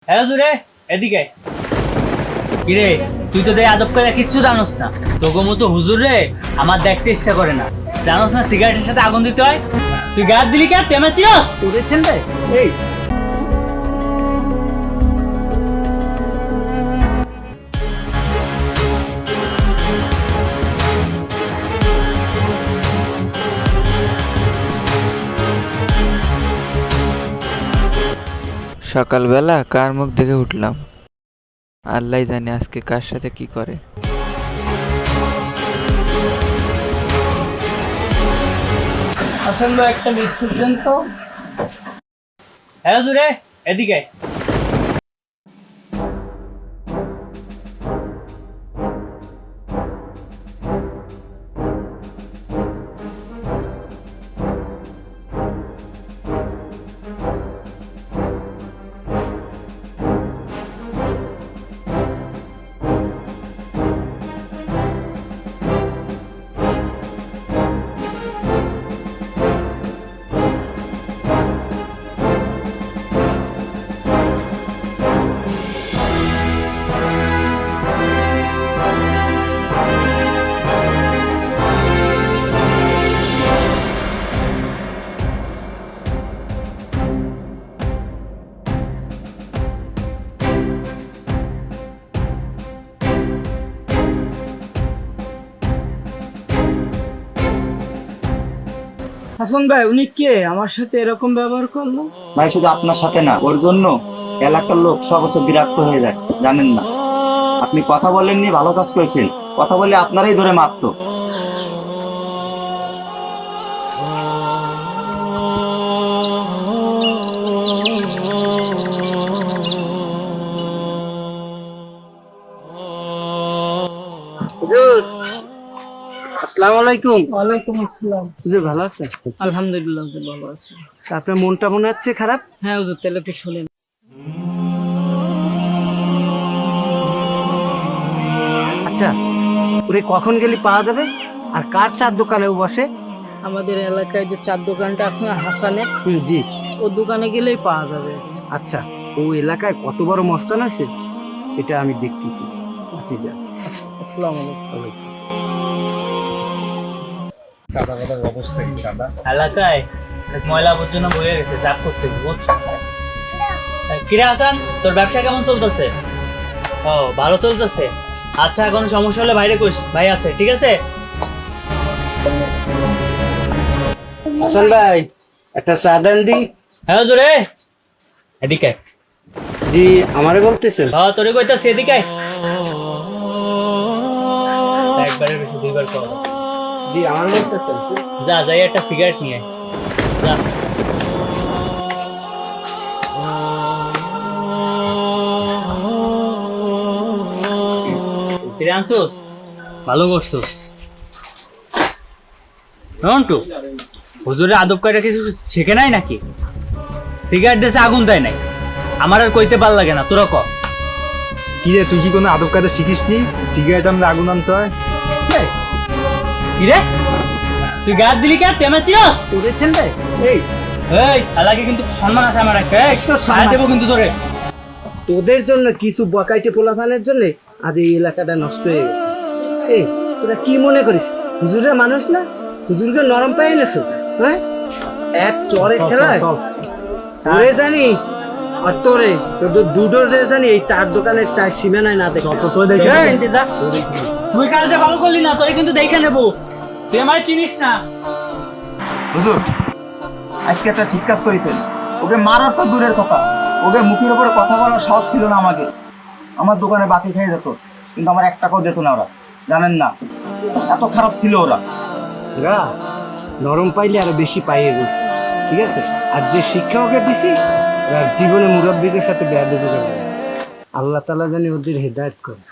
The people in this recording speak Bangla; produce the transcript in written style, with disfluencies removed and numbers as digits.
হ্যাঁ জুরে, এদিকে। কিরে, তুই তো আদব করে কিচ্ছু জানোস না। তোকে মতো হুজুর রে আমার দেখতে ইচ্ছা করে না। জানোস না সিগারেটের সাথে আগুন দিতে হয়? তুই গাছ দিলি কে? পেমেছিস করেছেন রে। এই সকালবেলা কার মুখ দেখে উঠলাম, আল্লাহ জানে আজকে কার সাথে কি করে। আসলে একটা বিস্কুট দেন তো। হ্যাঁ জুরে, এদিকে। হাসান ভাই, উনি কে আমার সাথে এরকম ব্যবহার করলো? ভাই শুধু আপনার সাথে না, ওর জন্য এলাকার লোক সব হচ্ছে বিরক্ত হয়ে যায়, জানেন না? আপনি কথা বলেননি, ভালো কাজ করেছেন। কথা বলে আপনারাই ধরে মারতো। হুজুর, আসসালামু আলাইকুম। ওয়ালাইকুম আসসালাম। হুজুর ভালো আছেন? আলহামদুলিল্লাহ হুজুর, ভালো আছি। তা আপনার মনটা মনে হচ্ছে খারাপ? হ্যাঁ হুজুর, তাহলে একটু শুনেন। আচ্ছা, ওরে কখন গেলে পাওয়া যাবে? আর কার চার দোকানেও বসে? আমাদের এলাকায় যে চার দোকানটা আছে না হাসানের, জি। ও দোকানে গেলেই পাওয়া যাবে। আচ্ছা, ও এলাকায় কত বড় মস্তান আছে এটা আমি দেখতেছি। আপনি যান। আসসালামু আলাইকুম। এলাকায় অনেক ময়লা আবর্জনা বয়ে গেছে, চাপ করতে বুঝছো? কিরে হাসান, তোর ব্যবসা কেমন চলতেছে? ও, ভালো চলতেছে। আচ্ছা, কোনো সমস্যা হলে বাইরে কইস, ভাই আছে, ঠিক আছে? হাসান ভাই, একটা চা দেন দি। হ্যাঁ জোরে, এদিকে। জি, আমারে বলতেছেন? হ্যাঁ, তোরে কইতাছি, এদিকে আয়। একবারের বেশি দুইবার কর। জি, আমারে বলতেছেন? যা, যাই একটা সিগারেট নিয়ে আয়। যা। ফিরে আনছোস? ভালো করছোস। রন্টু, হুজুরে আদব করে কিছু শেখে নাই নাকি? সিগারেট দেশে আগুন দেয় নাই। আমার আর কইতে ভাল লাগে না, তোরা ক। কি রে, তুই কি কোনো আদব কায়দা শিখিস নি? সিগারেট আমরা আগুন আনতে হয়? কি রে, তুই গাছ দিলি কে? পেমেছিস? করেছেন রে। এই এই শালাকে কিন্তু সম্মান আছে আমার একটা। এই তোর সম্মান। দেবো কিন্তু তোরে। তোদের জন্য কিছু বকাইটে পোলাপানের জন্য আজ এই এলাকাটা নষ্ট হয়ে গেছে। এই তোরা কি মনে করিস হুজুরের মানুষ না? হুজুরকে নরম পাই এনেছো? হ্যাঁ, এক চরের খেলায় তোরে জানি আর তোরে তোদের দুটোরে জানি এই চার দোকানের চার সীমানায় না দেখো। তুই কাজে ভালো করলি না, তোরে কিন্তু দেখে নেবো। তুই আমায় চিনিস না। হুজুর, আজকে একটা ঠিক কাজ করেছেন। ওকে মারার তো দূরের কথা, ওকে মুখের উপরে কথা বলার সাহস ছিল না আমাকে। আমার দোকানে বাকি খেয়ে যেত, কিন্তু আমার এক টাকাও দিত না ওরা, জানেন না? এত খারাপ ছিল ওরা। ওরা নরম পাইলে আরো বেশি পাইয়ে গেছে, ঠিক আছে? আর যে শিক্ষা ওকে দিছি ওরা জীবনে মুরব্বীদের সাথে বেয়াদবি করে না। আল্লাহ তাআলা জানি ওদের হেদায়েত করে।